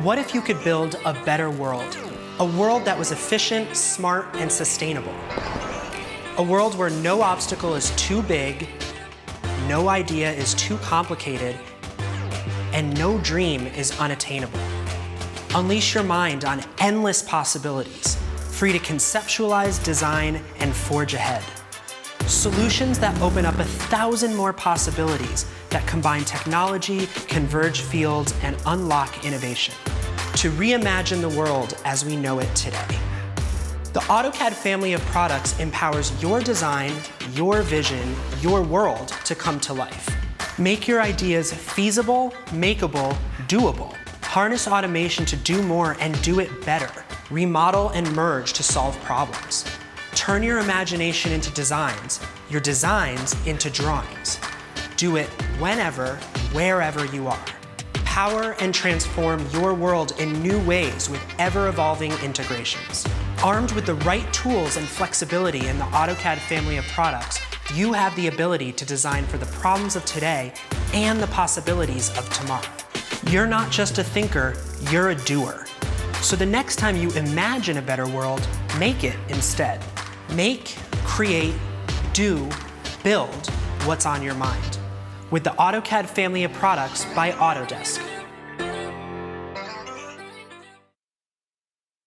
What if you could build a better world? A world that was efficient, smart, and sustainable. A world where no obstacle is too big, no idea is too complicated, and no dream is unattainable. Unleash your mind on endless possibilities, free to conceptualize, design, and forge ahead. Solutions that open up 1,000 more possibilities that combine technology, converge fields, and unlock innovation to reimagine the world as we know it today. The AutoCAD family of products empowers your design, your vision, your world to come to life. Make your ideas feasible, makeable, doable. Harness automation to do more and do it better. Remodel and merge to solve problems. Turn your imagination into designs, your designs into drawings. Do it whenever, wherever you are. Power and transform your world in new ways with ever-evolving integrations. Armed with the right tools and flexibility in the AutoCAD family of products, you have the ability to design for the problems of today and the possibilities of tomorrow. You're not just a thinker, you're a doer. So the next time you imagine a better world, make it instead. Make, create, do, build what's on your mind. With the AutoCAD family of products by Autodesk.